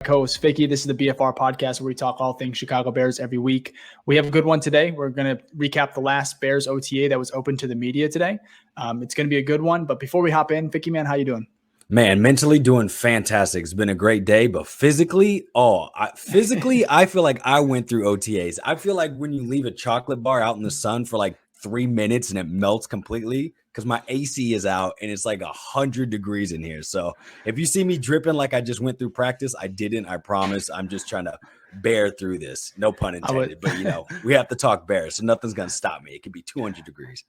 Co-host Vicky. This is the BFR Podcast where we talk all things Chicago Bears every week. We have a good one today. We're going to recap the last Bears OTA that was open to the media today. It's going to be a good one. But before we hop in, Vicky, man, how you doing? Man, mentally doing fantastic. It's been a great day, but physically, I feel like I went through OTAs. I feel like when you leave a chocolate bar out in the sun for like 3 minutes and it melts completely because my AC is out and it's like 100 degrees in here. So if you see me dripping like I just went through practice, I didn't. I promise. I'm just trying to bear through this. No pun intended. But we have to talk Bears, so nothing's gonna stop me. It could be 200 degrees.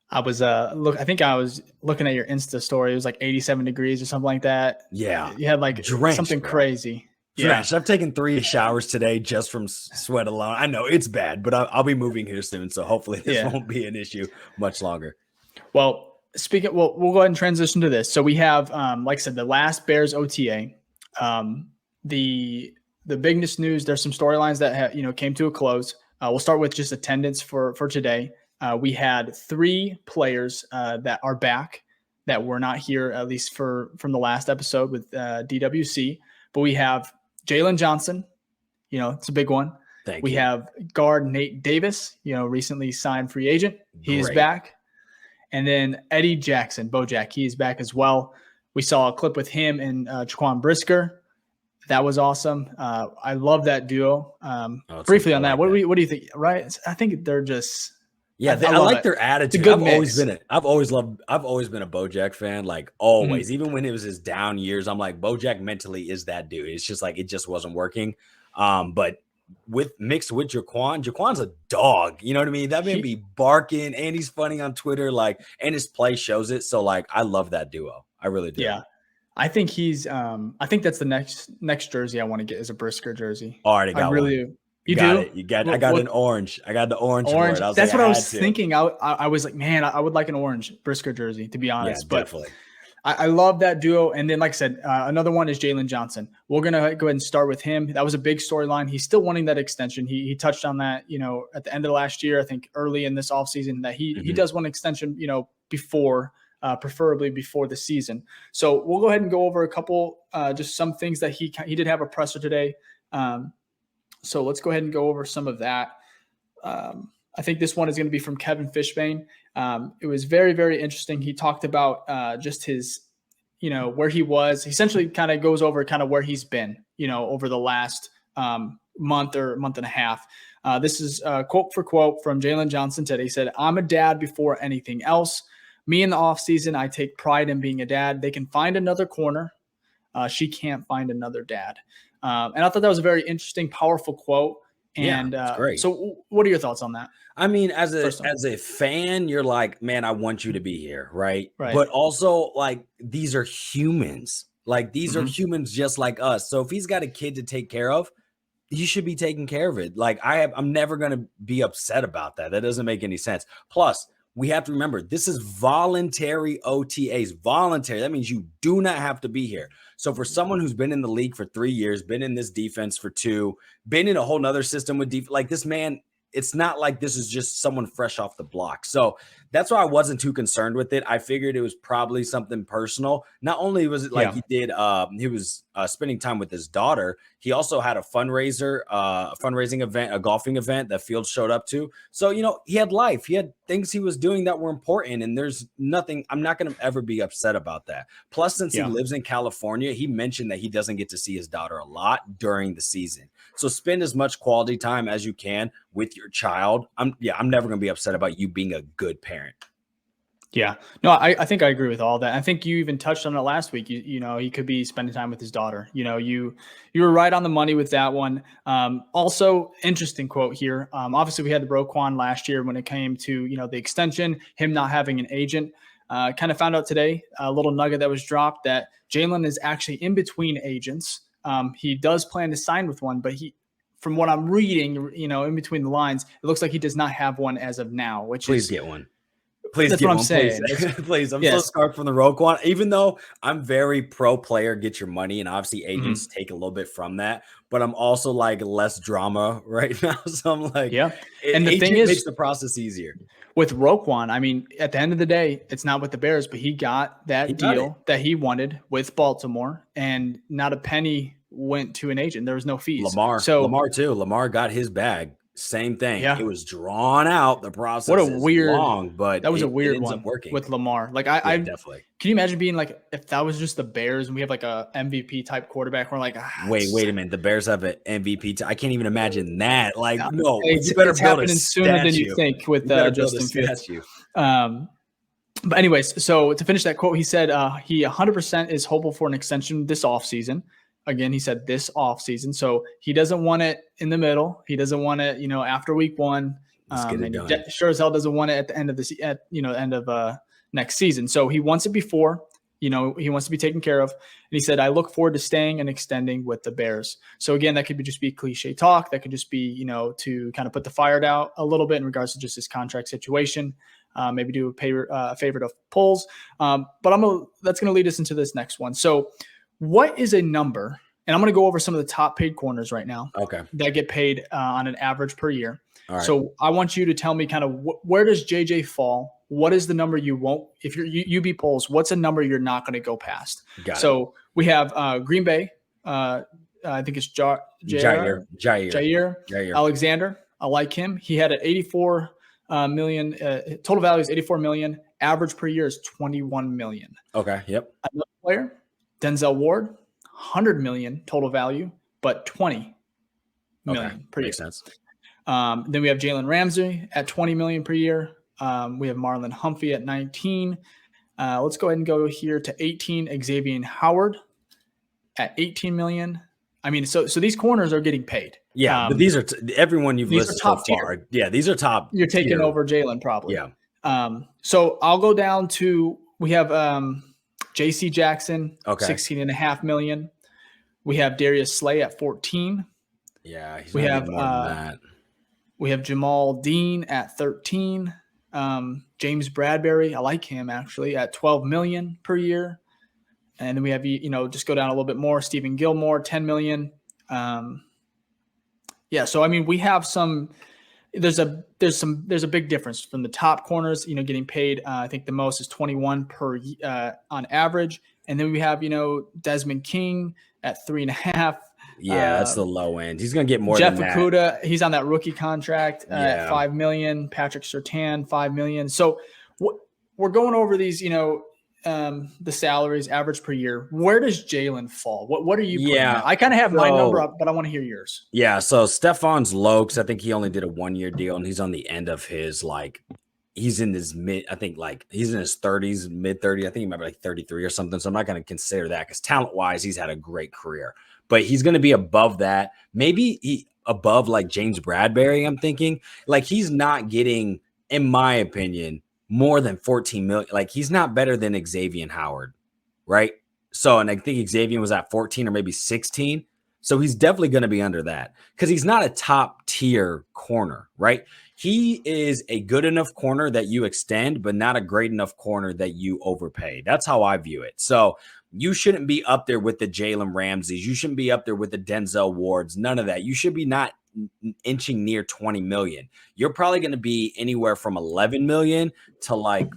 I think I was looking at your Insta story. It was like 87 degrees or something like that. Yeah. You had like something crazy. Drenched. Yeah. I've taken 3 showers today just from sweat alone. I know it's bad, but I'll be moving here soon. So hopefully this won't be an issue much longer. Well, we'll go ahead and transition to this. So we have, like I said, the last Bears OTA. The biggest news, there's some storylines that came to a close. We'll start with just attendance for today. We had 3 players that are back that were not here, at least from the last episode with DWC. But we have Jalen Johnson. It's a big one. We have guard Nate Davis, recently signed free agent. He is back. And then Eddie Jackson, Bojack, he is back as well. We saw a clip with him and Jaquan Brisker. That was awesome. I love that duo. Briefly on that, what do you think? Right? I think they're just – I like their attitude. I've always been a Bojack fan, like always. Even when it was his down years, I'm like, Bojack mentally is that dude. It's just like it just wasn't working. But mixed with Jaquan's a dog. You know what I mean? That man be barking, and he's funny on Twitter, and his play shows it. So I love that duo. I really do. Yeah. I think he's I think that's the next jersey I want to get is a Brisker jersey. Already got one. You got it. You got. I got an orange. I got the orange. That's what I was thinking. I was like, man, I would like an orange Brisker jersey, to be honest. Yeah, but definitely. I love that duo. And then, like I said, another one is Jalen Johnson. We're gonna go ahead and start with him. That was a big storyline. He's still wanting that extension. He touched on that, at the end of last year. I think early in this offseason that he does want an extension, before. Preferably before the season. So we'll go ahead and go over a couple, just some things that he did have a presser today. So let's go ahead and go over some of that. I think this one is going to be from Kevin Fishbane. It was very, very interesting. He talked about just his, where he was. He essentially kind of goes over kind of where he's been, over the last month or month and a half. This is quote for quote from Jalen Johnson today. He said, "I'm a dad before anything else. Me in the offseason, I take pride in being a dad. They can find another corner. She can't find another dad." And I thought that was a very interesting, powerful quote. And great. So what are your thoughts on that? I mean, as a fan, you're like, man, I want you to be here, right? But also, these are humans. These are humans just like us. So if he's got a kid to take care of, you should be taking care of it. I'm never going to be upset about that. That doesn't make any sense. Plus, we have to remember, this is voluntary OTAs. Voluntary. That means you do not have to be here. So for someone who's been in the league for 3 years, been in this defense for 2, been in a whole nother system with this man, it's not like this is just someone fresh off the block. So that's why I wasn't too concerned with it. I figured it was probably something personal. Not only was it he was spending time with his daughter, he also had a fundraising event, a golfing event that Fields showed up to. So, he had life. He had things he was doing that were important, and there's nothing, I'm not going to ever be upset about that. Plus, since he lives in California, he mentioned that he doesn't get to see his daughter a lot during the season. So spend as much quality time as you can with your child. I'm never going to be upset about you being a good parent. Yeah, no, I think I agree with all that. I think you even touched on it last week. He could be spending time with his daughter. You were right on the money with that one. Also, interesting quote here. Obviously, we had the Roquan last year when it came to the extension, him not having an agent. Kind of found out today, a little nugget that was dropped that Jalen is actually in between agents. He does plan to sign with one, but from what I'm reading, in between the lines, it looks like he does not have one as of now. Please get one. Please that's get what one. I'm saying. Please. I'm so scarred from the Roquan. Even though I'm very pro player, get your money, and obviously agents take a little bit from that. But I'm also less drama right now. So I'm And the thing is, makes the process easier. With Roquan, I mean, at the end of the day, it's not with the Bears, but he got that deal that he wanted with Baltimore, and not a penny went to an agent. There was no fees. Lamar too. Lamar got his bag. Same thing. Yeah. It was drawn out. The process long, but that was a weird one working with Lamar. Like I definitely. Can you imagine being like, if that was just the Bears and we have like a MVP type quarterback? We're like, wait a minute. The Bears have an MVP. I can't even imagine that. Like, no, it's happening sooner than you think with Justin Fields. But anyways, so to finish that quote, he said he 100% is hopeful for an extension this offseason. Again, he said this offseason. So he doesn't want it in the middle. He doesn't want it, after week one. And he sure as hell doesn't want it at the end of end of next season. So he wants it before, he wants to be taken care of. And he said, I look forward to staying and extending with the Bears. So again, that could just be cliche talk. That could just be, to kind of put the fire out a little bit in regards to just his contract situation. Maybe do a favorite of polls. But that's going to lead us into this next one. So what is a number? And I'm going to go over some of the top paid corners right now. Okay. That get paid on an average per year. All right. So I want you to tell me kind of where does JJ fall? What is the number you won't, if you're UB polls, what's a number you're not going to go past? So we have Green Bay. I think it's Jair Alexander. I like him. He had an 84 million total value is 84 million. Average per year is 21 million. Okay. Yep. Another player, Denzel Ward, 100 million total value, but 20 million per year. Makes sense. Then we have Jalen Ramsey at 20 million per year. We have Marlon Humphrey at 19. Let's go ahead and go here to 18. Xavier Howard at 18 million. I mean, so these corners are getting paid. Yeah, but these are everyone you've listed so far. Yeah, these are top. You're taking over Jalen probably. Yeah. So I'll go down to, we have J.C. Jackson, okay. 16.5 million. We have Darius Slay at 14. Yeah, we have more than that. We have Jamal Dean at 13. James Bradbury, I like him actually, at 12 million per year. And then we have, just go down a little bit more. Stephen Gilmore, 10 million. So I mean, we have some. There's a big difference from the top corners, getting paid. I think the most is 21 per on average, and then we have Desmond King at 3.5. Yeah, that's the low end. He's going to get more. Jeff than Okudah, that. He's on that rookie contract at 5 million. Patrick Surtain, 5 million. So we're going over these, the salaries average per year. Where does Jalen fall? What are you putting at? I kind of have my number up, but I want to hear yours. Yeah, so Stefan's low because I think he only did a 1-year deal, and he's on the end of his he's in his he's in his 30s, mid 30s. I think he might be 33 or something. So I'm not going to consider that because talent wise, he's had a great career. But he's going to be above that. Maybe above James Bradbury. I'm thinking he's not getting, in my opinion, more than 14 million. He's not better than Xavier Howard, right? So, and I think Xavier was at 14 or maybe 16. So he's definitely going to be under that because he's not a top tier corner, right? He is a good enough corner that you extend, but not a great enough corner that you overpay. That's how I view it. So you shouldn't be up there with the Jalen Ramseys. You shouldn't be up there with the Denzel Wards. None of that. You should be not inching near 20 million. You're probably going to be anywhere from 11 million to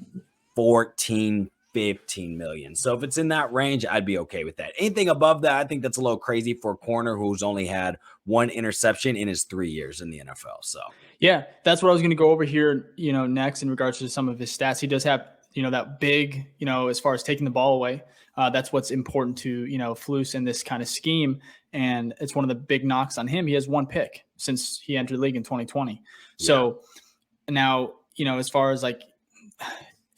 14, 15 million. So if it's in that range, I'd be okay with that. Anything above that, I think that's a little crazy for a corner who's only had 1 interception in his 3 years in the NFL. So yeah, that's what I was going to go over here, next in regards to some of his stats. He does have, that big, as far as taking the ball away. That's what's important to, Flus in this kind of scheme. And it's one of the big knocks on him. He has 1 pick since he entered the league in 2020. Yeah. So now, as far as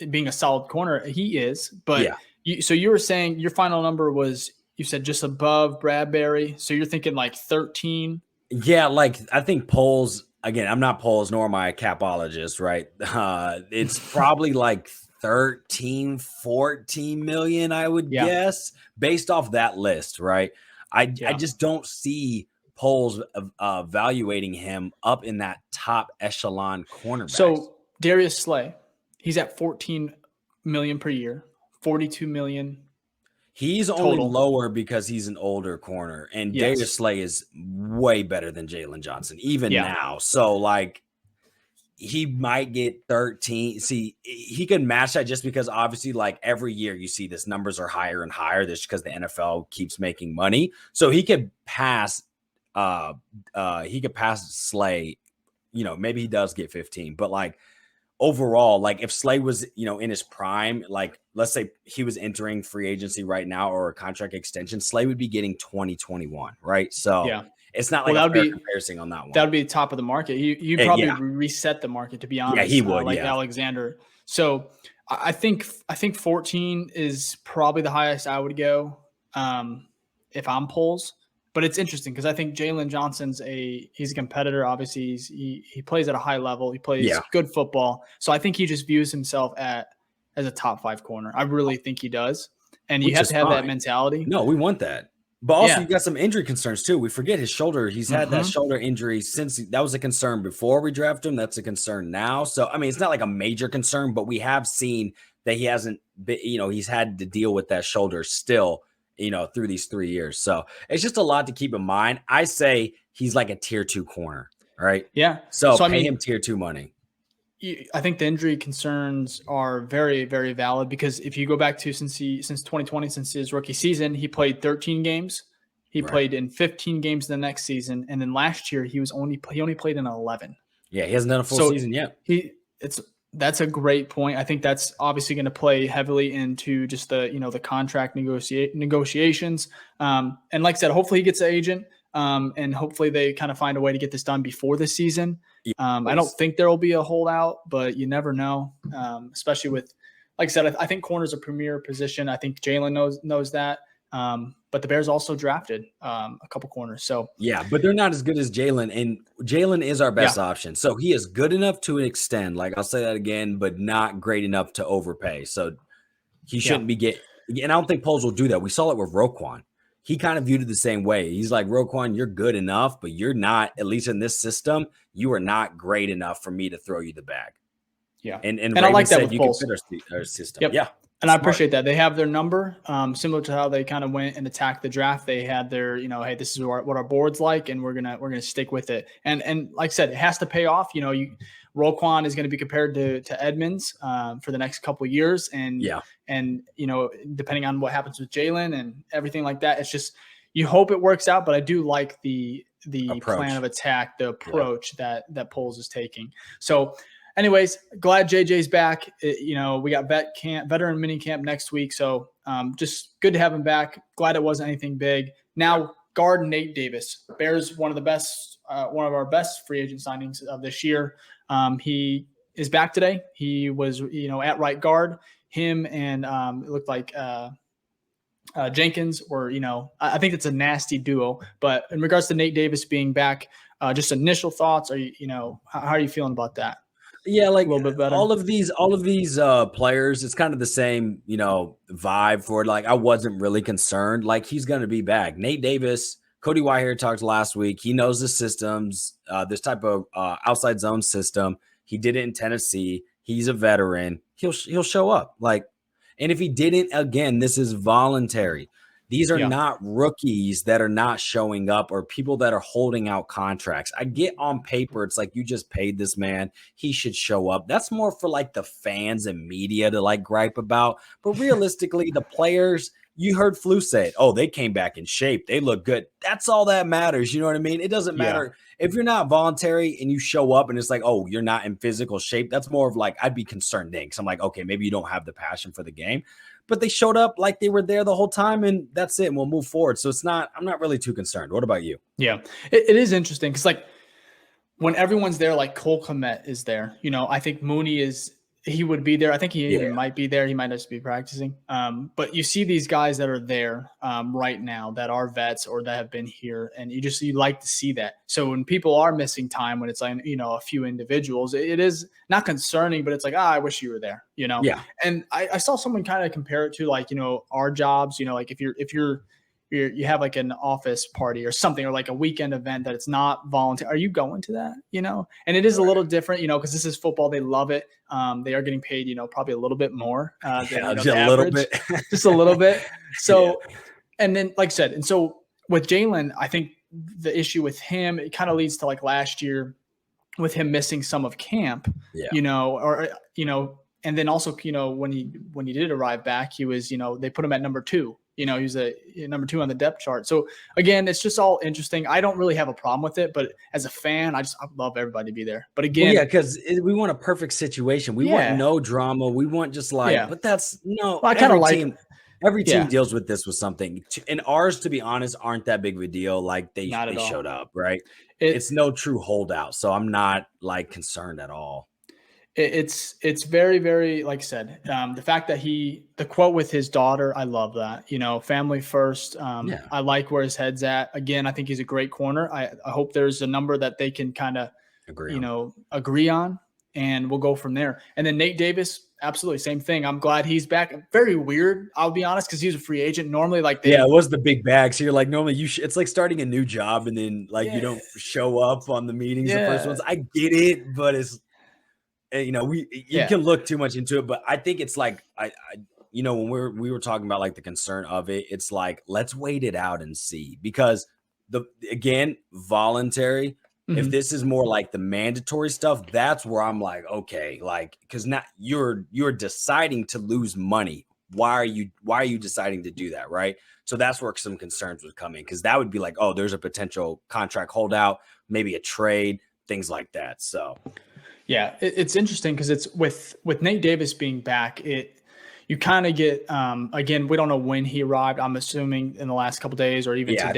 being a solid corner, he is. But so you were saying your final number was, you said just above Bradbury. So you're thinking 13. Yeah. I think polls, again, I'm not polls nor am I a capologist, right? It's probably 13, 14 million, I would guess, based off that list, right? I just don't see polls evaluating him up in that top echelon cornerback. So Darius Slay, he's at 14 million per year, 42 million. He's total. Only lower because he's an older corner, and Darius Slay is way better than Jalen Johnson, even now. So he might get 13. See, he could match that just because obviously like every year you see this numbers are higher and higher. That's because the NFL keeps making money. So he could pass Slay, maybe he does get 15, but like overall, like if Slay was, in his prime, like let's say he was entering free agency right now or a contract extension, Slay would be getting 2021, right? So yeah. it's not like a fair comparison on that one. That would be top of the market. You probably reset the market, to be honest. Yeah, he would. Alexander. So I think 14 is probably the highest I would go if I'm Poles. But it's interesting because I think Jalen Johnson's he's a competitor. Obviously, he plays at a high level. He plays good football. So I think he just views himself as a top 5 corner. I really think he does. And you have to have that mentality. No, we want that. But also, you got some injury concerns too. We forget his shoulder. He's had that shoulder injury since that was a concern before we drafted him. That's a concern now. So, I mean, it's not like a major concern, but we have seen that he hasn't been, he's had to deal with that shoulder still, through these 3 years. So it's just a lot to keep in mind. I say he's like a tier 2 corner. All right. Yeah. So pay him tier 2 money. I think the injury concerns are very, very valid because if you go back to since 2020, since his rookie season, he played 13 games. He played in 15 games the next season, and then last year he only played in 11. Yeah, he hasn't done a full season yet. That's a great point. I think that's obviously going to play heavily into just the contract negotiations. And like I said, hopefully he gets an agent. And hopefully they kind of find a way to get this done before the season. I don't think there will be a holdout, but you never know. Especially with, like I said, I think corner is a premier position. I think Jalen knows that. But the Bears also drafted a couple corners. So yeah, but they're not as good as Jalen, and Jalen is our best option. So he is good enough to extend. Like I'll say that again, but not great enough to overpay. So he shouldn't be getting. And I don't think Poles will do that. We saw it with Roquan. He kind of viewed it the same way. He's like, Roquan, you're good enough, but you're not, at least in this system, you are not great enough for me to throw you the bag. Yeah. And I like that with you Poles. can fit our system. Yep. Yeah. And I appreciate that. They have their number, similar to how they kind of went and attacked the draft. They had their, hey, this is what our board's like, and we're gonna stick with it. And like I said, it has to pay off. Roquan is going to be compared to Edmonds for the next couple of years, and depending on what happens with Jalen and everything like that, it's just you hope it works out. But I do like the plan of attack, the approach that Poles is taking. So. Anyways, glad JJ's back. We got veteran mini camp next week. So just good to have him back. Glad it wasn't anything big. Now, guard Nate Davis. Bears, one of our best free agent signings of this year. He is back today. He was, at right guard. Him and it looked like Jenkins were, I think it's a nasty duo. But in regards to Nate Davis being back, just initial thoughts. How are you feeling about that? Yeah, like a little bit better. All of these players, it's kind of the same, vibe for it. Like I wasn't really concerned. Like he's going to be back. Nate Davis, Cody Whitehair talked last week. He knows the systems, this type of outside zone system. He did it in Tennessee. He's a veteran. He'll show up. Like, and if he didn't, again, this is voluntary. These are not rookies that are not showing up or people that are holding out contracts. I get on paper, it's like you just paid this man. He should show up. That's more for like the fans and media to like gripe about. But realistically, the players, you heard Flu say it. Oh, they came back in shape. They look good. That's all that matters. You know what I mean? It doesn't matter if you're not voluntary and you show up and it's like, oh, you're not in physical shape. That's more of like, I'd be concerned then because I'm like, okay, maybe you don't have the passion for the game. But they showed up like they were there the whole time, and that's it. And we'll move forward. So I'm not really too concerned. What about you? Yeah, it is interesting because like when everyone's there, like Cole Kmet is there. I think Mooney he would be there. I think he might be there. He might just be practicing. But you see these guys that are there right now that are vets or that have been here, and you like to see that. So when people are missing time, when it's like a few individuals, it is not concerning, but it's like I wish you were there. Yeah. And I saw someone kind of compare it to like our jobs. Like if you have like an office party or something, or like a weekend event that it's not voluntary. Are you going to that? And it is a little different, because this is football. They love it. They are getting paid, probably a little bit more than just a little bit, just a little bit. So, and then like I said, and so with Jalen, I think the issue with him, it kind of leads to like last year. with him missing some of camp, and then also, when he did arrive back, he was, they put him at number 2. He was a number 2 on the depth chart. So again, it's just all interesting. I don't really have a problem with it, but as a fan, I love everybody to be there. But again, because we want a perfect situation. We want no drama. We want just but that's I kind of every team deals with this with something. And ours, to be honest, aren't that big of a deal. Like they showed up, right? It's no true holdout. So I'm not concerned at all. It's very, very, like I said, the fact that the quote with his daughter, I love that, family first. I like where his head's at. Again, I think he's a great corner. I hope there's a number that they can kind of, agree on, and we'll go from there. And then Nate Davis, absolutely same thing. I'm glad he's back. Very weird, I'll be honest, because he's a free agent. Normally, it was the big bag. So you're normally it's like starting a new job, and then you don't show up on the meetings the first ones. I get it, but it's, you can look too much into it, but I think it's when we were talking about the concern of it, it's let's wait it out and see, because voluntary. Mm-hmm. If this is more the mandatory stuff, that's where I'm okay, because now you're deciding to lose money. Why are you deciding to do that, right? So that's where some concerns would come in, because that would be there's a potential contract holdout, maybe a trade, things like that. So. Yeah, it's interesting because it's with Nate Davis being back, you kind of get again, we don't know when he arrived. I'm assuming in the last couple of days or even today.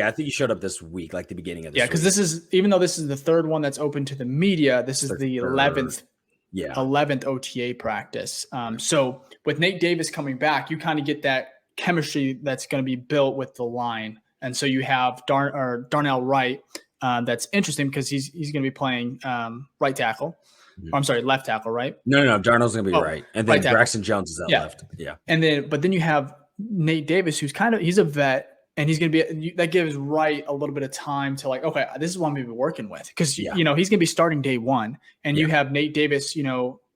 I think he showed up this week, the beginning of this week. Yeah, because this is, even though this is the third one that's open to the media, this is the 11th OTA practice. So with Nate Davis coming back, you kind of get that chemistry that's going to be built with the line, and so you have Darnell Wright. That's interesting because he's going to be playing right tackle. Mm-hmm. I'm sorry, left tackle, right? No. Darnell's going to be right. And then Braxton Jones is at left. Yeah. But then you have Nate Davis, who's he's a vet, and he's going to be, that gives Wright a little bit of time to okay, this is what I'm going to be working with. Because, he's going to be starting day one. And you have Nate Davis,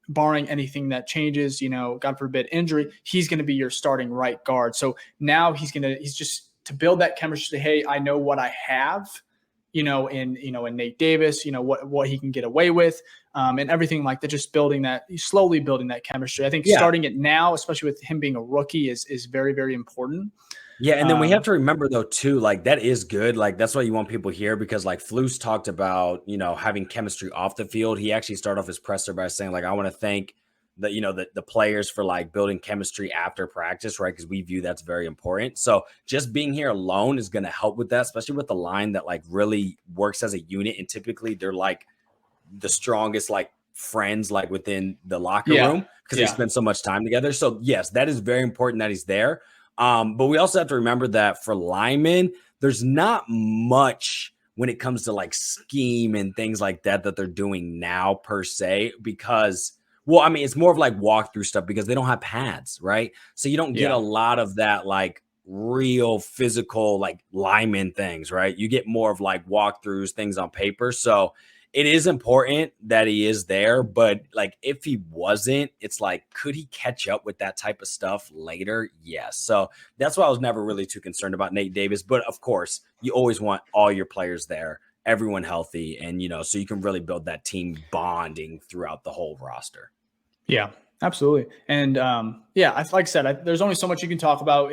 barring anything that changes, God forbid injury, he's going to be your starting right guard. So now he's just to build that chemistry. Hey, I know what I have. In Nate Davis, what he can get away with, and everything like that, just slowly building that chemistry. I think starting it now, especially with him being a rookie, is very, very important. Yeah. And then we have to remember though, too, that is good. That's why you want people here, because Flus talked about, having chemistry off the field. He actually started off his presser by saying I want to thank the players for building chemistry after practice, right? Because we view that's very important. So just being here alone is going to help with that, especially with the line that really works as a unit. And typically they're the strongest friends within the locker room, because they spend so much time together. So yes, that is very important that he's there. But we also have to remember that for linemen, there's not much when it comes to scheme and things like that they're doing now per se, because well, I mean, it's more of walkthrough stuff because they don't have pads, right? So you don't get a lot of that real physical lineman things, right? You get more of walkthroughs, things on paper. So it is important that he is there, but if he wasn't, it's could he catch up with that type of stuff later? Yes. So that's why I was never really too concerned about Nate Davis. But of course, you always want all your players there, everyone healthy, and so you can really build that team bonding throughout the whole roster. Yeah, absolutely. And like I said, there's only so much you can talk about.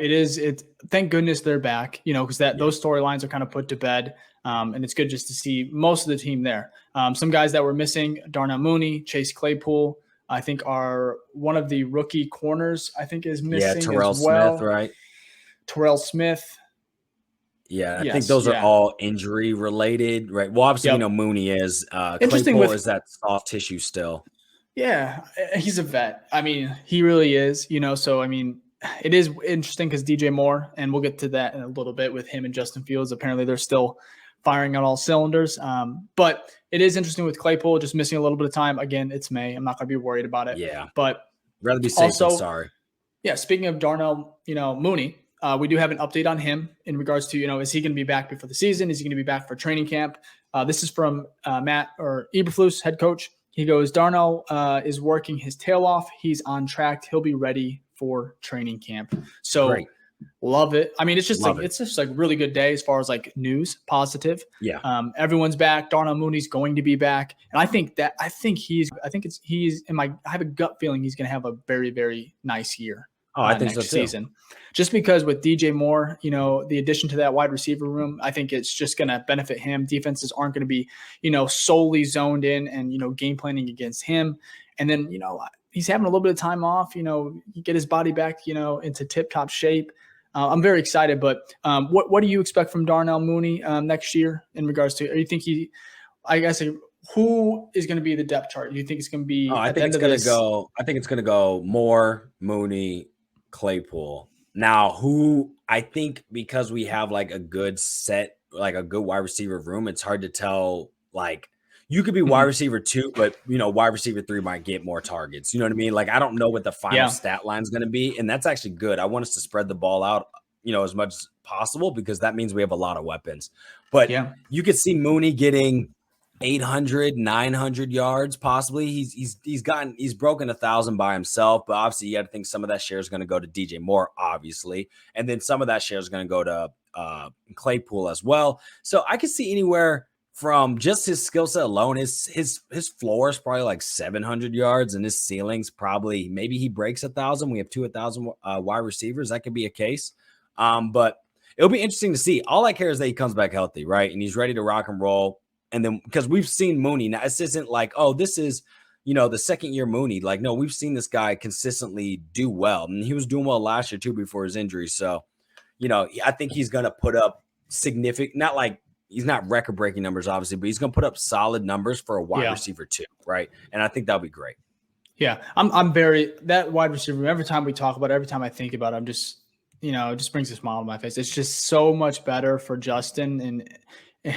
Thank goodness they're back, because those storylines are kind of put to bed. And it's good just to see most of the team there. Some guys that were missing, Darnell Mooney, Chase Claypool, I think are one of the rookie corners, I think is missing Terrell as well. Smith, right? Terrell Smith. Yeah, I think those are all injury related, right? Well, obviously, Mooney is. Claypool is that soft tissue still. Yeah, he's a vet. I mean, he really is, so, I mean, it is interesting because DJ Moore, and we'll get to that in a little bit with him and Justin Fields. Apparently, they're still firing on all cylinders. But it is interesting with Claypool just missing a little bit of time. Again, it's May. I'm not going to be worried about it. Yeah. But rather be safe than sorry. Yeah, speaking of Darnell, Mooney, we do have an update on him in regards to, is he going to be back before the season? Is he going to be back for training camp? This is from Matt Eberflus, head coach. He goes, Darnell is working his tail off. He's on track. He'll be ready for training camp. So Love it. I mean, it's just Love like it. it's just like really good day as far as like news, positive. Yeah. Everyone's back. Darnell Mooney's going to be back, and I think he's I have a gut feeling he's going to have a very, very nice year. Oh, I think so next too. season. Just because with DJ Moore, you know, the addition to that wide receiver room, I think it's just going to benefit him. Defenses aren't going to be, you know, solely zoned in and, you know, game planning against him. And then, you know, he's having a little bit of time off, you know, get his body back, you know, into tip-top shape. I'm very excited, but what do you expect from Darnell Mooney next year in regards to, or you think who is going to be the depth chart? Do you think it's going to be I think it's going to go Moore, Mooney, Claypool. Now, who I think because we have like a good wide receiver room, it's hard to tell. Like you could be wide receiver 2, but you know, wide receiver 3 might get more targets. You know what I mean? Like I don't know what the final stat line is going to be, and that's actually good. I want us to spread the ball out, you know, as much as possible because that means we have a lot of weapons. But you could see Mooney getting 800, 900 yards, possibly. He's broken 1,000 by himself, but obviously you got to think some of that share is going to go to DJ Moore, obviously, and then some of that share is going to go to Claypool as well. So I could see anywhere from just his skill set alone. His floor is probably like 700 yards, and his ceiling's probably maybe he breaks 1,000. We have 1,000 wide receivers. That could be a case, but it'll be interesting to see. All I care is that he comes back healthy, right, and he's ready to rock and roll. And then because we've seen Mooney now, this isn't like, oh, this is, you know, the second year Mooney. Like, no, we've seen this guy consistently do well. And he was doing well last year too before his injury. So, you know, I think he's going to put up significant, not like he's not record breaking numbers, obviously, but he's going to put up solid numbers for a wide receiver too. Right. And I think that'll be great. Yeah. That wide receiver, every time we talk about it, every time I think about it, I'm just, you know, it just brings a smile to my face. It's just so much better for Justin and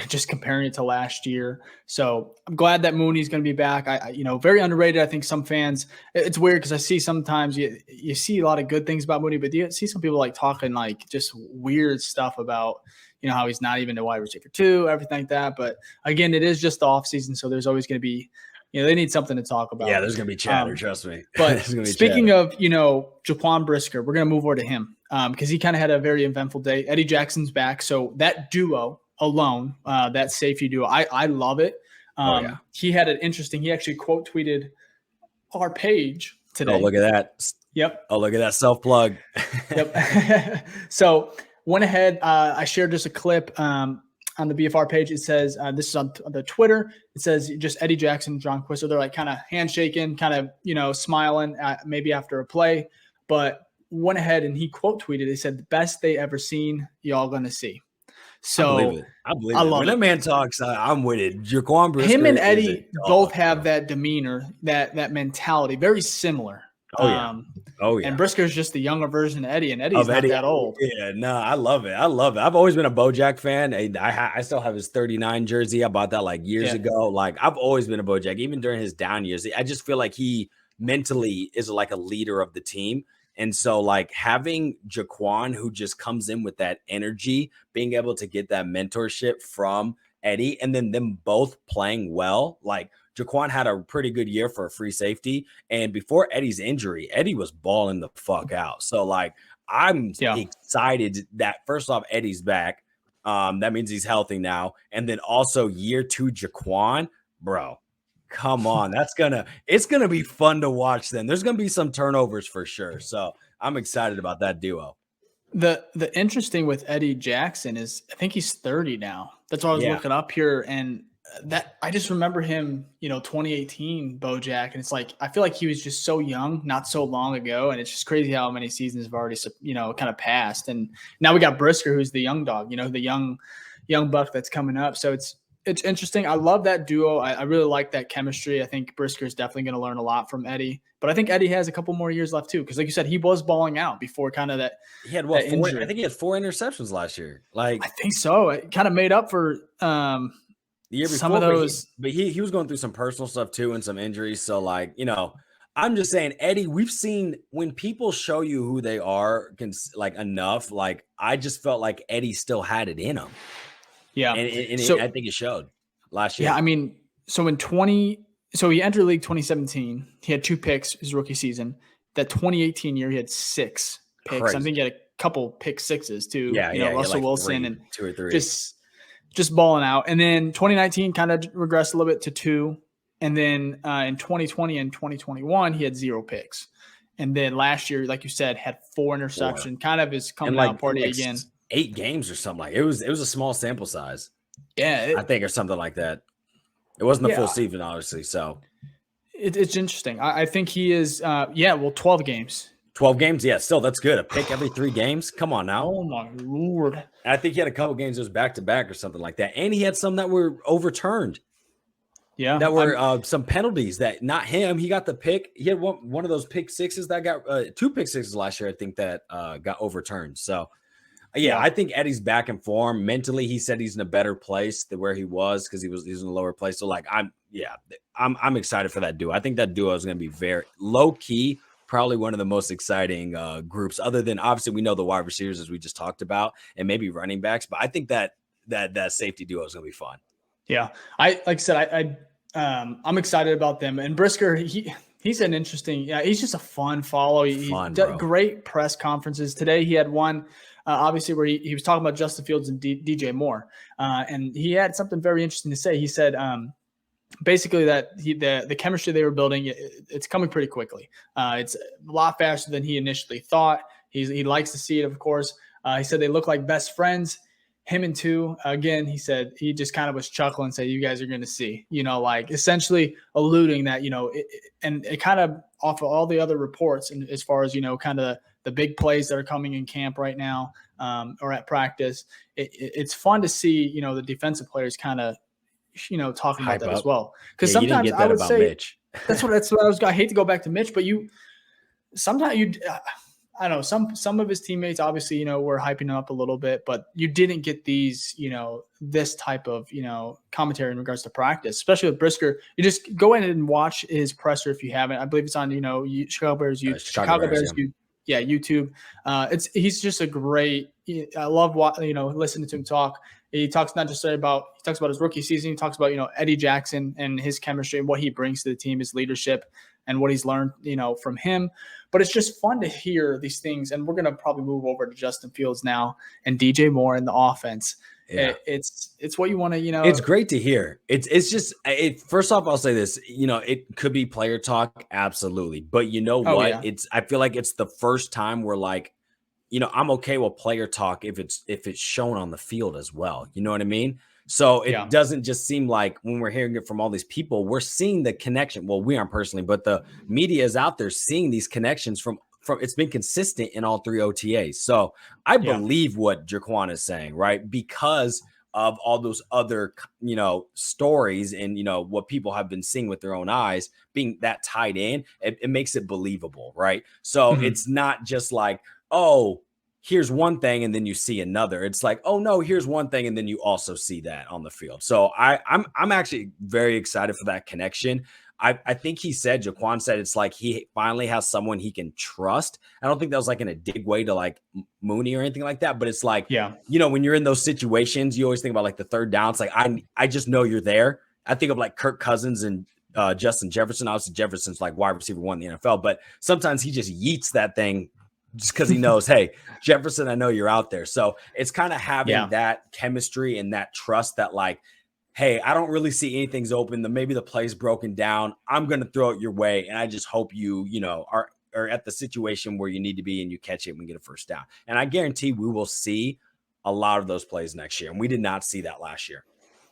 just comparing it to last year. So I'm glad that Mooney's going to be back. You know, very underrated. I think some fans, it's weird because I see sometimes you see a lot of good things about Mooney, but you see some people like talking like just weird stuff about, you know, how he's not even a wide receiver 2, everything like that. But again, it is just the off season. So there's always going to be, you know, they need something to talk about. Yeah, there's going to be chatter. Trust me. But speaking of, you know, Jaquan Brisker, we're going to move over to him because he kind of had a very eventful day. Eddie Jackson's back. So that duo alone, that safety duo, I love it. He had an interesting, he actually quote tweeted our page today. Oh, look at that. Yep. Oh, look at that self-plug. Yep. So went ahead. I shared just a clip on the BFR page. It says, this is on the Twitter. It says just Eddie Jackson, John Quist. So they're like kind of handshaking, kind of, you know, smiling maybe after a play, but went ahead and he quote tweeted. He said, the best they ever seen, y'all going to see. So I believe it. When that man talks, I'm with it. Jaquan Brisker, him and Eddie both have that demeanor, that mentality, very similar. And Brisker's just the younger version of Eddie, and Eddie's not that old. Yeah, no, I love it. I've always been a Bojack fan. I still have his 39 jersey. I bought that like years ago. Like I've always been a Bojack, even during his down years. I just feel like he mentally is like a leader of the team. And so like having Jaquan, who just comes in with that energy, being able to get that mentorship from Eddie, and then them both playing well. Like Jaquan had a pretty good year for a free safety. And before Eddie's injury, Eddie was balling the fuck out. So like I'm excited that first off, Eddie's back. That means he's healthy now. And then also year 2 Jaquan, bro. Come on, it's gonna be fun to watch. Then there's gonna be some turnovers for sure. So I'm excited about that duo. The interesting with Eddie Jackson is I think he's 30 now. That's what I was looking up here, and that I just remember him, you know, 2018 Bojack, and it's like I feel like he was just so young, not so long ago, and it's just crazy how many seasons have already, you know, kind of passed, and now we got Brisker, who's the young dog, you know, the young buck that's coming up. So it's interesting. I love that duo. I really like that chemistry. I think Brisker is definitely going to learn a lot from Eddie. But I think Eddie has a couple more years left too, because like you said, he was balling out before kind of that. He had what? I think he had 4 interceptions last year. Like I think so. It kind of made up for the year before. Some of those. But he was going through some personal stuff too and some injuries. So like, you know, I'm just saying, Eddie, we've seen when people show you who they are, like enough. Like I just felt like Eddie still had it in him. Yeah. And I think it showed last year. Yeah. I mean, so he entered the league 2017. He had 2 picks his rookie season. That 2018 year, he had 6 picks. Crazy. I think he had a couple pick sixes too. Yeah, Russell like Wilson and 2 or 3. Just balling out. And then 2019 kind of regressed a little bit to 2. And then in 2020 and 2021, he had 0 picks. And then last year, like you said, had 4 interceptions. Kind of is coming out party again. 8 games or something like it was a small sample size. Yeah, I think, or something like that. It wasn't the full season, obviously. So it's interesting. I think he is. 12 games. 12 games, yeah. Still, that's good. A pick every 3 games. Come on now. Oh my Lord! I think he had a couple games that was back to back or something like that, and he had some that were overturned. Yeah, that were some penalties that not him. He got the pick. He had one of those pick sixes that got 2 pick sixes last year. I think that got overturned. So. Yeah, I think Eddie's back in form. Mentally, he said he's in a better place than where he was because he was in a lower place. So, like, I'm excited for that duo. I think that duo is going to be very low key, probably one of the most exciting groups. Other than obviously we know the wide receivers as we just talked about, and maybe running backs. But I think that safety duo is going to be fun. Yeah, I'm excited about them. And Brisker, he's an interesting. Yeah, he's just a fun follow. He's done great press conferences today. He had one. Obviously, where he was talking about Justin Fields and DJ Moore. And he had something very interesting to say. He said basically that the chemistry they were building, it's coming pretty quickly. It's a lot faster than he initially thought. He likes to see it, of course. He said they look like best friends. Him and two, again, he said he just kind of was chuckling and said, you guys are going to see, like essentially alluding that, and it kind of off of all the other reports and as far as, kind of the big plays that are coming in camp right now or at practice, it's fun to see, the defensive players kind of, talking about that as well. Because sometimes I would say Mitch. that's what I was. I hate to go back to Mitch, but sometimes I don't know, some of his teammates obviously, were hyping him up a little bit, but you didn't get these, this type of, commentary in regards to practice, especially with Brisker. You just go in and watch his presser if you haven't. I believe it's on, Chicago Bears YouTube. He's just a great. I love listening to him talk. He talks not just about his rookie season. He talks about Eddie Jackson and his chemistry and what he brings to the team, his leadership, and what he's learned from him. But it's just fun to hear these things. And we're gonna probably move over to Justin Fields now and DJ Moore in the offense. Yeah. It's what you want to It's great to hear. It's just first off, I'll say this. It could be player talk, absolutely. But what? Yeah. I feel like it's the first time we're like, I'm okay with player talk if it's shown on the field as well. You know what I mean? So it doesn't just seem like when we're hearing it from all these people, we're seeing the connection. Well, we aren't personally, but the media is out there seeing these connections from it's been consistent in all 3 OTAs. So I believe what Jaquan is saying, right? Because of all those other, stories and, what people have been seeing with their own eyes being that tied in, it makes it believable, right? So it's not just like, oh, here's one thing and then you see another. It's like, oh no, here's one thing and then you also see that on the field. So I'm actually very excited for that connection. I think Jaquan said it's like he finally has someone he can trust. I don't think that was like in a dig way to like Mooney or anything like that, but it's like, when you're in those situations, you always think about like the third down. It's like, I just know you're there. I think of like Kirk Cousins and Justin Jefferson. Obviously Jefferson's like wide receiver 1 in the NFL, but sometimes he just yeets that thing just because he knows, hey, Jefferson, I know you're out there. So it's kind of having that chemistry and that trust that like, hey, I don't really see anything's open. Maybe the play's broken down. I'm going to throw it your way. And I just hope you, are at the situation where you need to be and you catch it and we get a first down. And I guarantee we will see a lot of those plays next year. And we did not see that last year.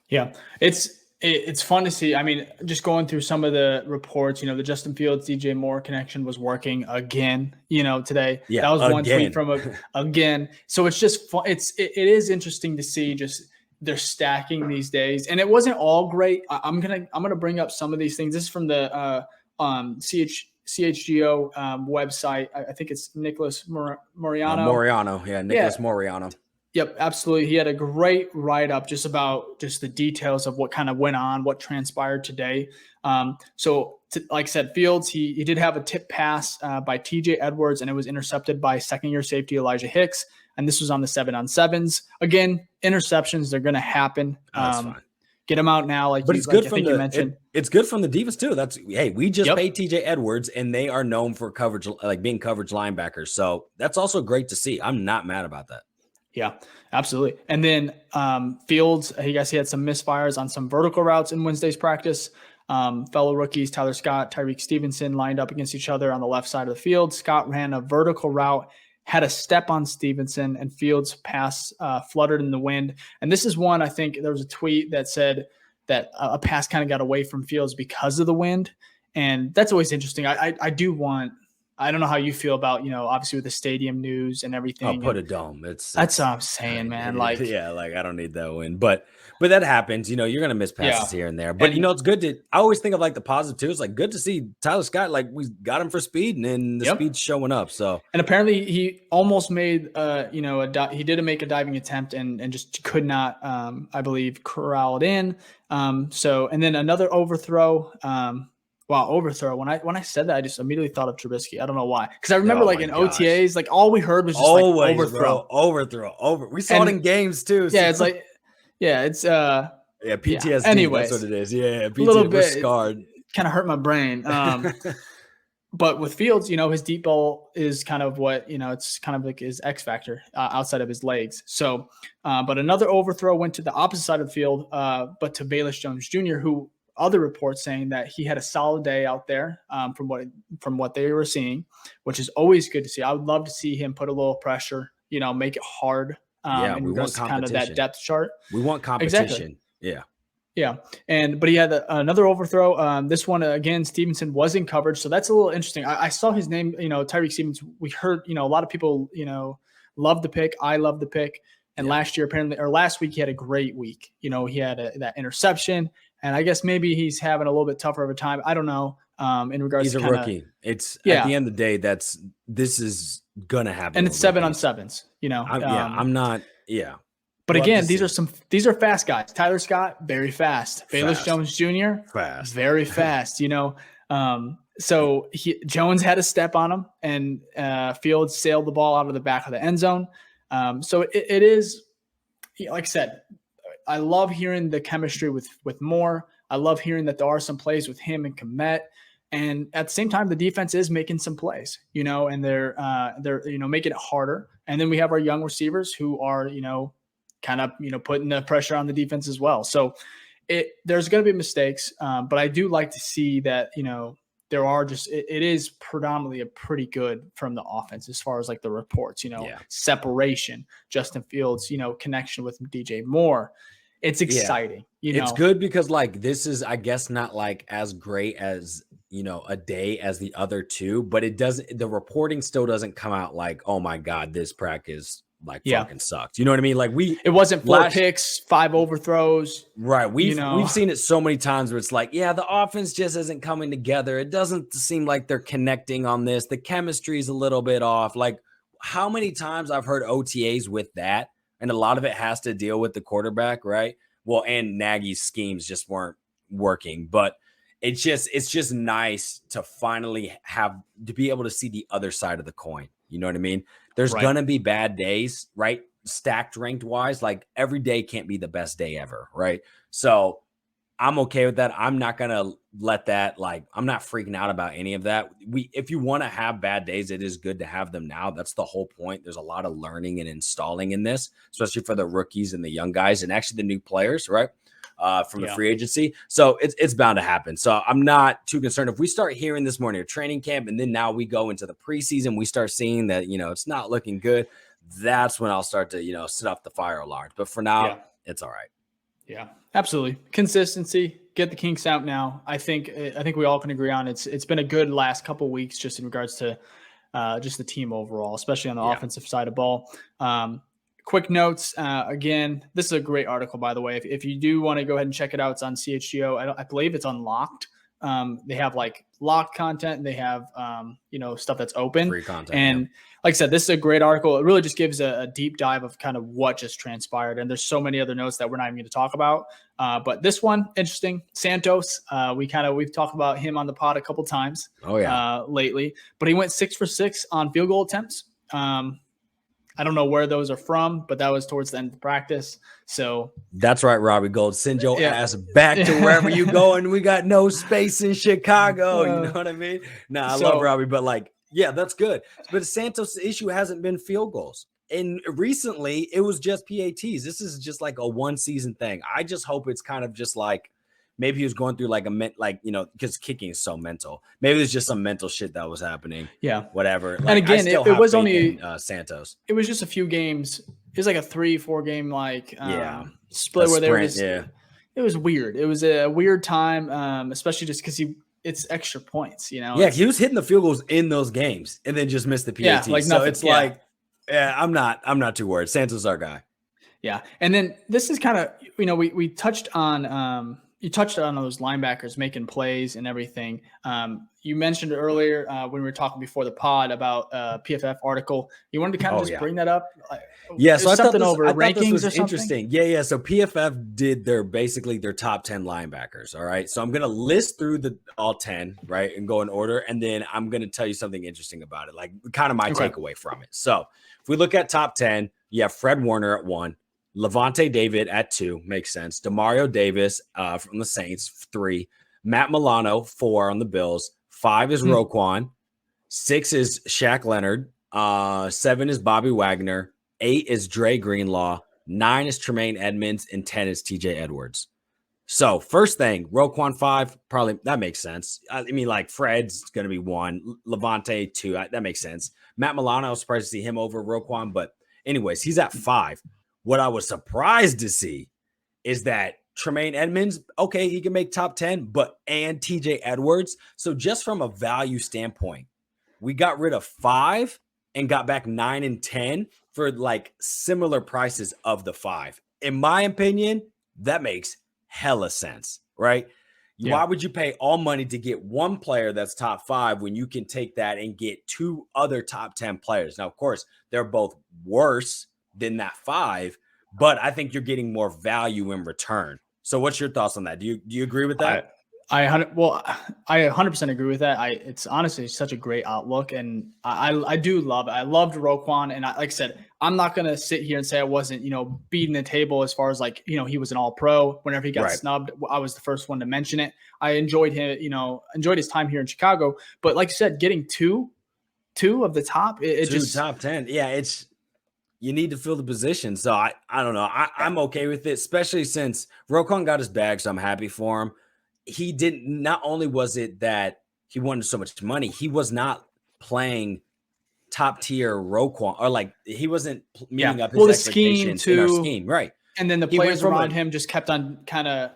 Yeah, it's fun to see. I mean, just going through some of the reports, the Justin Fields, DJ Moore connection was working again, today. Yeah, that was again. One tweet from again. So it's just fun. It is interesting to see just they're stacking these days. And it wasn't all great. I'm going to bring up some of these things. This is from the CHGO website. I think it's Nicholas Moriano. Nicholas Moriano. Yep, absolutely. He had a great write-up just about just the details of what kind of went on, what transpired today. Like I said, Fields, he did have a tip pass by TJ Edwards, and it was intercepted by second-year safety Elijah Hicks. And this was on the 7-on-7s. Again, interceptions, they're going to happen. That's fine. Get him out now. But it's good from you mentioned. It's good from the defense too. We just paid TJ Edwards, and they are known for coverage, like being coverage linebackers. So that's also great to see. I'm not mad about that. Yeah, absolutely. And then Fields, he had some misfires on some vertical routes in Wednesday's practice. Fellow rookies, Tyler Scott, Tyreek Stevenson lined up against each other on the left side of the field. Scott ran a vertical route, had a step on Stevenson, and Fields' pass fluttered in the wind. And this is one, I think there was a tweet that said that a pass kind of got away from Fields because of the wind. And that's always interesting. I don't know how you feel about, obviously with the stadium news and everything. I'll put a dome. That's what I'm saying, man. I don't need that wind, but that happens. You're going to miss passes here and there, but it's good I always think of like the positive too. It's like good to see Tyler Scott, like we got him for speed and then the speed's showing up. So, and apparently he almost made, he did make a diving attempt and just could not, I believe, corral it in. And then another overthrow, Wow, overthrow. When I said that, I just immediately thought of Trubisky. I don't know why. Because I remember in OTAs, like all we heard was just overthrow. Overthrow. We saw it in games too. So. Yeah, it's like, it's PTSD. Yeah. Anyways, that's what it is. Yeah, PTSD. A little bit scarred. Kind of hurt my brain. But with Fields, his deep ball is kind of what, it's kind of like his X factor outside of his legs. So, but another overthrow went to the opposite side of the field, but to Bayless Jones Jr., who other reports saying that he had a solid day out there from what they were seeing, which is always good to see. I would love to see him put a little pressure, make it hard in regards to kind of that depth chart. We want competition. Exactly. Yeah. But he had another overthrow. This one, again, Stevenson was in coverage. So that's a little interesting. I saw his name, Tyreek Stevens. We heard, a lot of people, love the pick. I love the pick. And last week, he had a great week. He had that interception. And I guess maybe he's having a little bit tougher of a time. I don't know. In regards to he's a rookie. It's at the end of the day, this is gonna happen. And it's 7 on 7s, I'm not. Yeah. But again, these are fast guys. Tyler Scott, very fast. Bayless Jones Jr., fast, very fast. So Jones had a step on him, and Fields sailed the ball out of the back of the end zone. So it is, like I said, I love hearing the chemistry with Moore. I love hearing that there are some plays with him and Kmet. And at the same time, the defense is making some plays, and they're making it harder. And then we have our young receivers who are, kind of, putting the pressure on the defense as well. So there's going to be mistakes. But I do like to see that, there are it is predominantly a pretty good from the offense as far as like the reports, separation, Justin Fields, connection with DJ Moore. It's exciting. It's good because like this is, I guess, not like as great as, a day as the other two, but the reporting still doesn't come out like, oh my God, this practice fucking sucked. You know what I mean? Like it wasn't 4 picks, 5 overthrows. Right. We've seen it so many times where it's like, the offense just isn't coming together. It doesn't seem like they're connecting on this. The chemistry is a little bit off. Like how many times I've heard OTAs with that. And a lot of it has to deal with the quarterback, right? Well, and Nagy's schemes just weren't working, but it's just nice to finally be able to see the other side of the coin. You know what I mean? There's going to be bad days, right? Stacked ranked wise, like every day can't be the best day ever, right? So I'm okay with that. I'm not going to let that, I'm not freaking out about any of that. If you want to have bad days, it is good to have them now. That's the whole point. There's a lot of learning and installing in this, especially for the rookies and the young guys and actually the new players, right? From the free agency. So it's bound to happen. So I'm not too concerned. If we start hearing this morning at training camp and then now we go into the preseason, we start seeing that, it's not looking good. That's when I'll start to, set off the fire alarms. But for now, it's all right. Yeah, absolutely. Consistency, get the kinks out now. I think we all can agree on it's been a good last couple of weeks just in regards to just the team overall, especially on the offensive side of ball. Quick notes. Again, this is a great article, by the way. If you do want to go ahead and check it out, it's on CHGO. I believe it's unlocked. They have like locked content. They have, stuff that's open. Free content. And like I said, this is a great article. It really just gives a deep dive of kind of what just transpired. And there's so many other notes that we're not even going to talk about. But this one, interesting. Santos, we've talked about him on the pod a couple times lately, but he went 6 for 6 on field goal attempts. I don't know where those are from, but that was towards the end of the practice. So that's right, Robbie Gold. Send your ass back to wherever you go, and we got no space in Chicago. You know what I mean? I love Robbie, but like, yeah, that's good. But Santos' issue hasn't been field goals. And recently, it was just PATs. This is just like a one-season thing. I just hope it's kind of just like maybe he was going through because kicking is so mental. Maybe there's just some mental shit that was happening. Yeah, whatever. Like, and again, it was only Santos. It was just a few games. It was like a 3-4 game split where they were just. Yeah. It was weird. It was a weird time, especially just because it's extra points. Yeah, he was hitting the field goals in those games and then just missed the PAT. Yeah, like so nothing. It's like. Yeah, I'm not too worried. Santos our guy. Yeah. And then this is kind of, we touched on you touched on those linebackers making plays and everything. You mentioned earlier when we were talking before the pod about PFF article. You wanted to kind of bring that up? So I thought this was or interesting. Yeah. So PFF did their top 10 linebackers. All right. So I'm going to list through all 10, right, and go in order. And then I'm going to tell you something interesting about it, like kind of my takeaway from it. So if we look at top 10, you have Fred Warner at 1, Levante David at 2, makes sense. Demario Davis from the Saints, 3, Matt Milano, 4 on the Bills, 5 is Roquan, 6 is Shaq Leonard, 7 is Bobby Wagner, 8 is Dre Greenlaw, 9 is Tremaine Edmonds, and 10 is TJ Edwards. So first thing, Roquan 5, probably that makes sense. I mean, like Fred's going to be 1, Levante 2, that makes sense. Matt Milano, I was surprised to see him over Roquan, but anyways, he's at 5. What I was surprised to see is that Tremaine Edmonds, okay, he can make top 10, and TJ Edwards. So just from a value standpoint, we got rid of 5 and got back 9 and 10 for like similar prices of the 5. In my opinion, that makes hella sense, right? Yeah. Why would you pay all money to get one player that's top 5 when you can take that and get 2 other top 10 players? Now, of course, they're both worse than that 5, but I think you're getting more value in return. So what's your thoughts on that? Do you agree with that? I 100% agree with that. It's honestly such a great outlook, and I do love it. I loved Roquan, and like I said, I'm not gonna sit here and say I wasn't beating the table as far as like he was an All-Pro. Whenever he got snubbed, I was the first one to mention it. I enjoyed him, enjoyed his time here in Chicago. But like you said, getting two of the top, it just top 10. Yeah, you need to fill the position. So I don't know. I'm okay with it, especially since Roquan got his bag, so I'm happy for him. He didn't. Not only was it that he wanted so much money, he was not playing top tier Roquan, or like he wasn't meeting up his expectations in our scheme, right? And then the players around him just kept on kind of.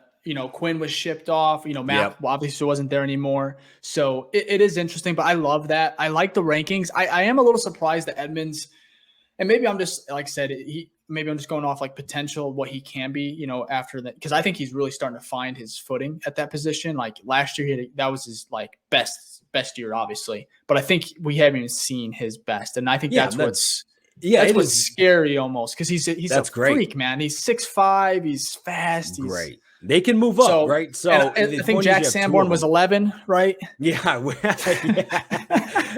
Quinn was shipped off. Matt obviously wasn't there anymore. So it is interesting, but I love that. I like the rankings. I am a little surprised that Edmonds. And maybe I'm just, like I said, maybe I'm just going off like potential, what he can be, after that. Because I think he's really starting to find his footing at that position. Like last year, that was his like best year, obviously. But I think we haven't even seen his best. And I think that's what's scary almost. Because he's a freak, man. He's 6'5", he's fast. He's great. They can move up, right? So I think Jack Sanborn was 11, right? Yeah.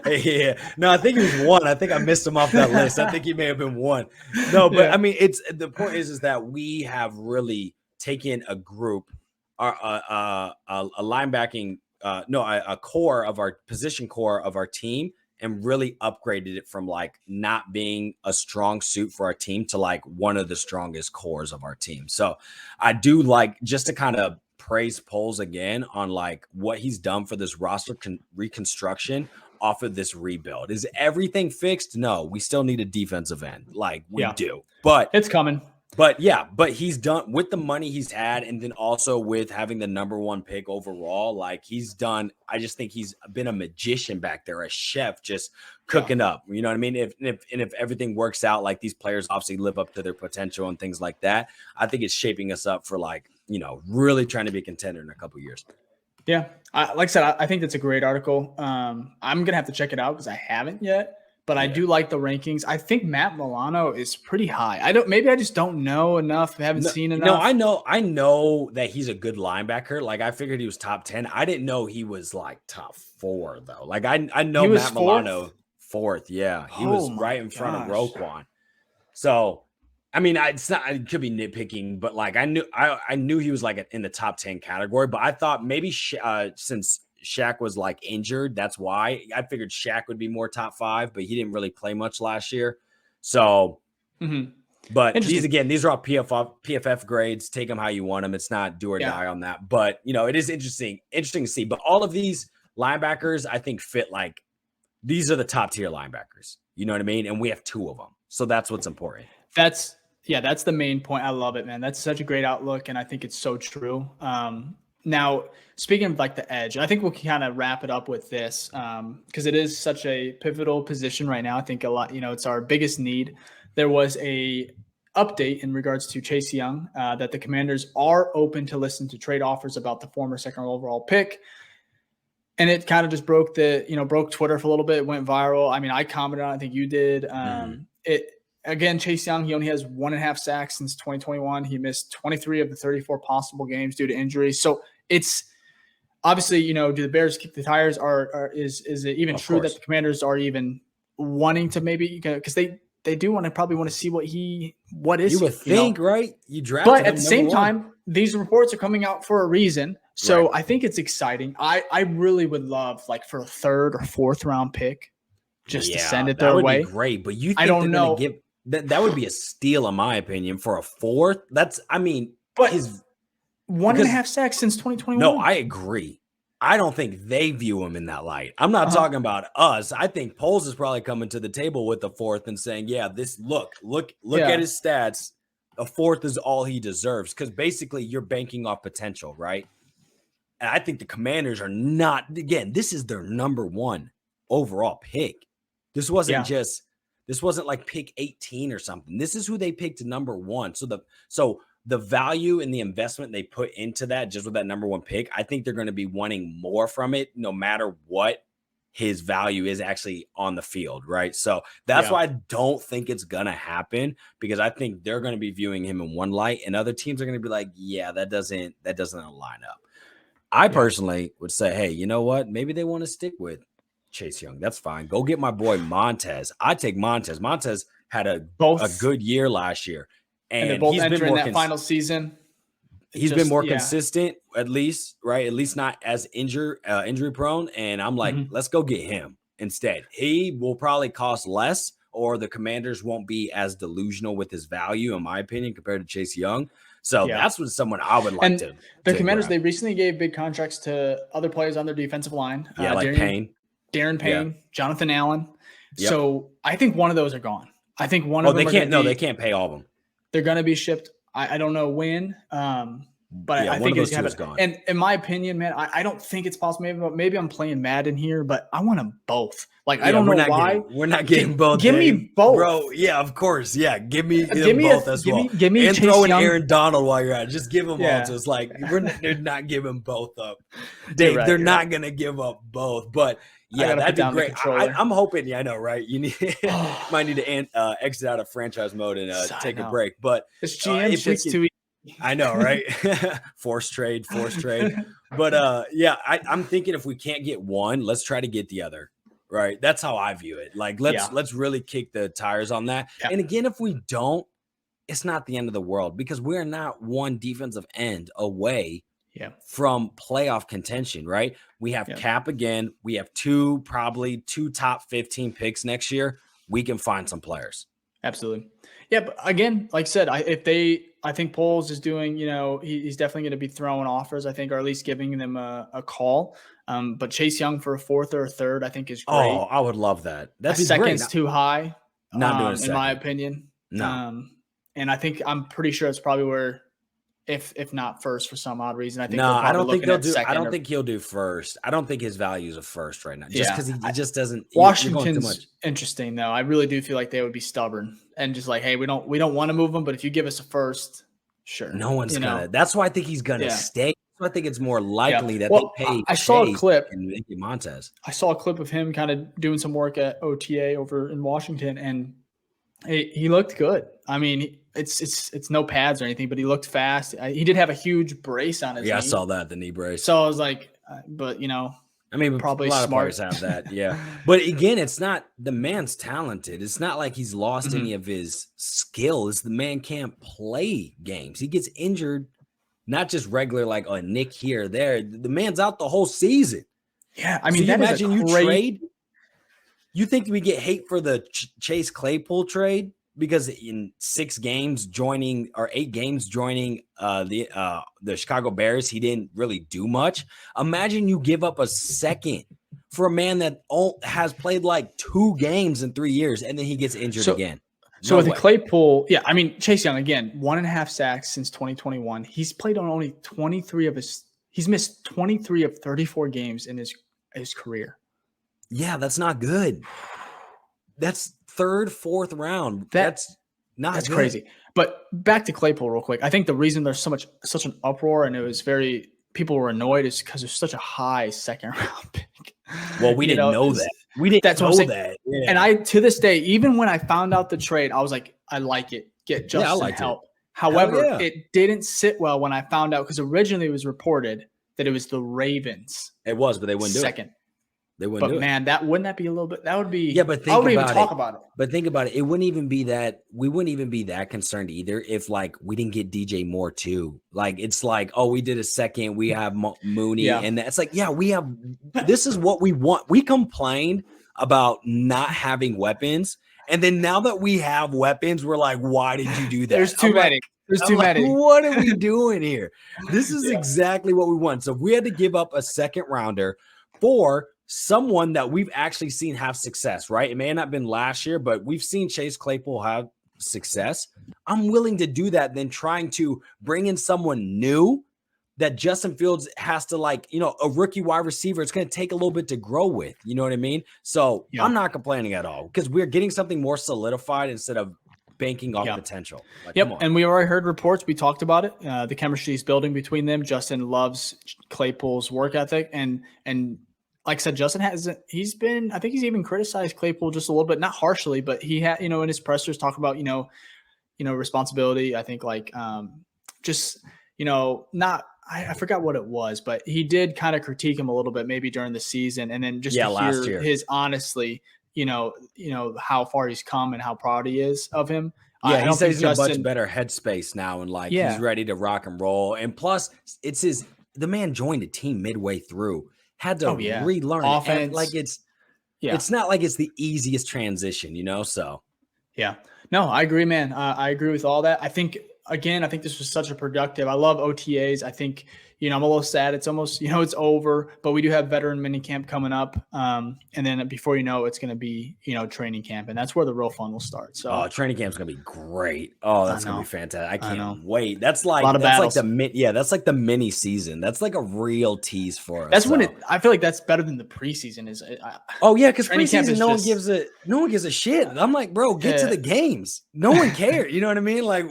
Yeah. No, I think he was 1. I think I missed him off that list. I think he may have been 1. No, but I mean, the point is that we have really taken a group, a linebacking, a core of our position core of our team, and really upgraded it from like not being a strong suit for our team to like one of the strongest cores of our team. So I do like, just to kind of praise Poles again on like what he's done for this roster reconstruction off of this rebuild. Is everything fixed? No, we still need a defensive end. Like we do, but it's coming. But he's done with the money he's had, and then also with having the number 1 pick overall. Like he's done, I just think he's been a magician back there, a chef, just cooking up. You know what I mean? If everything works out, like these players obviously live up to their potential and things like that, I think it's shaping us up for like really trying to be a contender in a couple of years. Yeah, like I said, I think that's a great article. I'm gonna have to check it out because I haven't yet. But I do like the rankings. I think Matt Milano is pretty high. Maybe I just don't know enough. I haven't seen enough. No, I know that he's a good linebacker. Like I figured he was top 10. I didn't know he was like top 4 though. Like I know Matt Milano 4th. Yeah. He was right in front of Roquan. So, I mean, it could be nitpicking, but like I knew he was like in the top 10 category, but I thought maybe since Shaq was like injured, that's why I figured Shaq would be more top 5, but he didn't really play much last year. So, but these are all PFF grades. Take them how you want them. It's not do or die on that, but it is interesting to see. But all of these linebackers, I think, fit like these are the top tier linebackers. You know what I mean? And we have 2 of them, so that's what's important. That's the main point. I love it, man. That's such a great outlook, and I think it's so true. Now, speaking of like the edge, I think we'll kind of wrap it up with this because it is such a pivotal position right now. I think a lot, it's our biggest need. There was a update in regards to Chase Young that the Commanders are open to listen to trade offers about the former second overall pick. And it kind of just broke Twitter for a little bit. It went viral. I mean, I commented on it. I think you did. Again, Chase Young, he only has 1.5 sacks since 2021. He missed 23 of the 34 possible games due to injuries. So it's obviously, do the Bears kick the tires? Is it even true that the Commanders are even wanting to maybe because they do probably want to see what is. You would think, right? You drafted but at the same time, these reports are coming out for a reason. So I think it's exciting. I really would love like for a 3rd or 4th round pick just to send it their way. Be great, but you think I don't know. That would be a steal in my opinion for a 4th. But his 1.5 sacks since 2021. No, I agree. I don't think they view him in that light. I'm not talking about us. I think Poles is probably coming to the table with the 4th and saying, yeah, this look at his stats. A 4th is all he deserves because basically you're banking off potential, right? And I think the Commanders are not, again, this is their number 1 overall pick. This wasn't like pick 18 or something. This is who they picked number 1. So the value and the investment they put into that, just with that number 1 pick, I think they're going to be wanting more from it, no matter what his value is actually on the field, right? So that's why I don't think it's going to happen, because I think they're going to be viewing him in one light, and other teams are going to be like, yeah, that doesn't line up. I personally would say, hey, you know what? Maybe they want to stick with Chase Young. That's fine. Go get my boy Montez. I take Montez. Montez had a good year last year. And they're both entering that final season. He's been more consistent, at least, right? At least not as injury prone. And I'm like, let's go get him instead. He will probably cost less, or the Commanders won't be as delusional with his value, in my opinion, compared to Chase Young. So that's what someone I would like to. The Commanders, they recently gave big contracts to other players on their defensive line. Like Darren Payne, Jonathan Allen. Yep. So I think one of those are gone. I think one of them. They can't pay all of them. They're going to be shipped. I don't know when, but I think it's gone. And in my opinion, man, I don't think it's possible. Maybe I'm playing Madden here, but I want them both. Like, I don't know why. We're not getting both. Give me both, bro. Yeah, of course. Yeah, give me both as well. Give me and Chase throw in Young. Aaron Donald while you're at it. Just give them all. So it's like they're not giving both up. They're not going to give up both, but. Yeah, that'd be great. I'm hoping. Yeah, I know, right? You might need to exit out of franchise mode and take a break. But this GM shit's too easy. I know, right? Force trade. But I'm thinking if we can't get one, let's try to get the other. Right? That's how I view it. Like let's really kick the tires on that. Yeah. And again, if we don't, it's not the end of the world, because we're not one defensive end away from playoff contention, right? We have cap again. We have probably two top 15 picks next year. We can find some players. Absolutely. Yeah, but again, like I said, I think Poles is doing, he's definitely going to be throwing offers, I think, or at least giving them a call. But Chase Young for a 4th or a 3rd, I think is great. Oh, I would love that. That's a second's too high. Not doing a second. In my opinion. No. And I'm pretty sure it's probably where, if not first for some odd reason, I think. No, I don't think they'll do. I don't think he'll do first. I don't think his value is a first right now, just because he just doesn't. Washington's interesting though. I really do feel like they would be stubborn and just like, hey, we don't want to move him, but if you give us a first, sure. No one's gonna. That's why I think he's gonna stay. I think it's more likely that they pay. I saw a clip. And Montez. I saw a clip of him kind of doing some work at OTA over in Washington, and he looked good. I mean, it's no pads or anything, but he looked fast. He did have a huge brace on his knee. I saw that, the knee brace. So I was like, but I mean, probably a lot smart. of players have that, yeah. But again, it's not the man's talented. It's not like he's lost any of his skill. It's the man can't play games. He gets injured, not just regular like a nick here or there. The man's out the whole season. Yeah, I mean, so imagine you trade. You think we get hate for the Chase Claypool trade because in 8 games joining the Chicago Bears, he didn't really do much. Imagine you give up a second for a man that has played like 2 games in 3 years, and then he gets injured again. So with the Claypool, yeah, I mean, Chase Young, again, 1.5 sacks since 2021. He's played on only 23 of he's missed 23 of 34 games in his career. Yeah, that's not good. That's 3rd, 4th round. That's good. Crazy. But back to Claypool real quick. I think the reason there's such an uproar and people were annoyed is because there's such a high 2nd round pick. Well, we didn't know that. We didn't know that. Yeah. And I, to this day, even when I found out the trade, I was like, I like it. Get Justin help. However, it didn't sit well when I found out because originally it was reported that it was the Ravens. It was, but they wouldn't do it. Second. They wouldn't do it. Man, wouldn't that be a little bit? That would be. Yeah, but I wouldn't even talk about it. But think about it. It wouldn't even be that. We wouldn't even be that concerned either if like we didn't get DJ Moore too. Like it's like, oh, we did a second. We have Mooney, and it's like, yeah, we have. This is what we want. We complained about not having weapons, and then now that we have weapons, we're like, why did you do that? There's too many. There's too many. What are we doing here? This is exactly what we want. So if we had to give up a 2nd rounder for someone that we've actually seen have success, right? It may have not been last year, but we've seen Chase Claypool have success. I'm willing to do that than trying to bring in someone new that Justin Fields has to a rookie wide receiver. It's going to take a little bit to grow with, you know what I mean? So I'm not complaining at all because we're getting something more solidified instead of banking off potential. And we already heard reports. We talked about it. The chemistry is building between them. Justin loves Claypool's work ethic and like I said, Justin I think he's even criticized Claypool just a little bit, not harshly, but he had, in his pressers talk about, responsibility. I think I forgot what it was, but he did kind of critique him a little bit, maybe during the season. And then just last year, his honestly, how far he's come and how proud he is of him. Yeah, he says he's in a much better headspace now and he's ready to rock and roll. And plus the man joined a team midway through. Had to relearn offense. It's not like it's the easiest transition, So no, I agree, man. I agree with all that. I think this was such a productive. I love OTAs. I think I'm a little sad. It's almost it's over, but we do have veteran minicamp coming up, and then before it's going to be training camp, and that's where the real fun will start. So training camp's going to be great. Oh, that's going to be fantastic. I can't wait. That's like that's like the mini season. That's like a real tease for us. That's when I feel like that's better than the preseason is. Because preseason no one gives a shit. I'm like, bro, get to the games. No one cares. You know what I mean? Like.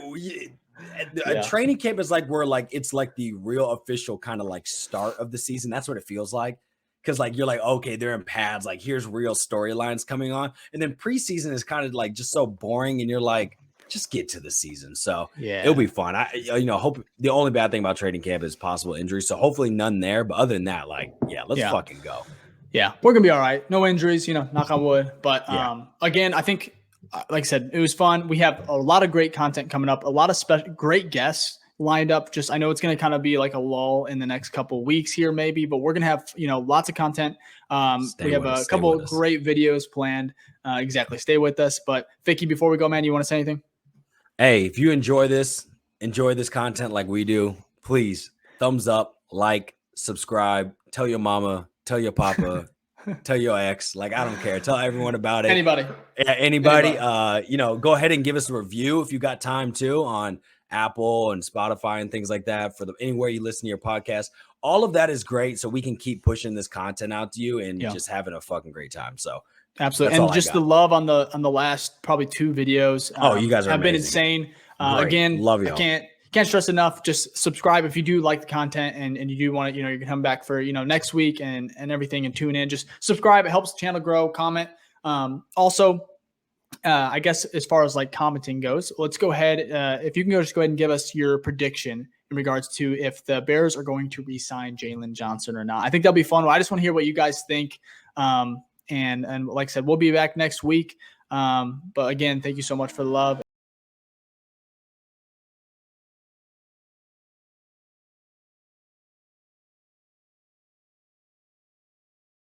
A training camp is it's like the real official kind of start of the season. That's what it feels like. Because you're okay, they're in pads. Here's real storylines coming on. And then preseason is kind of just so boring. And you're just get to the season. So it'll be fun. I hope the only bad thing about training camp is possible injuries. So hopefully none there. But other than that, let's fucking go. Yeah, we're going to be all right. No injuries, knock on wood. But again, I think, like I said, it was fun. We have a lot of great content coming up, a lot of great guests lined up. I know it's going to kind of be like a lull in the next couple of weeks here, maybe, but we're going to have, lots of content. We have a couple of great videos planned. Exactly. Stay with us. But Vicky, before we go, man, you want to say anything? Hey, if you enjoy this content like we do, please thumbs up, subscribe, tell your mama, tell your papa, tell your ex, I don't care. Tell everyone about it. Anybody. Go ahead and give us a review if you got time too on Apple and Spotify and things like that for anywhere you listen to your podcast. All of that is great. So we can keep pushing this content out to you and just having a fucking great time. So absolutely. And just the love on the last probably 2 videos. You guys have been insane. Again, love you. Can't stress enough. Just subscribe if you do like the content and you do want to, you can come back for, next week and everything and tune in. Just subscribe. It helps the channel grow. Comment. Also, I guess as far as commenting goes, let's go ahead. If you can just go ahead and give us your prediction in regards to if the Bears are going to re-sign Jalen Johnson or not. I think that'll be fun. I just want to hear what you guys think. And like I said, we'll be back next week. But again, thank you so much for the love.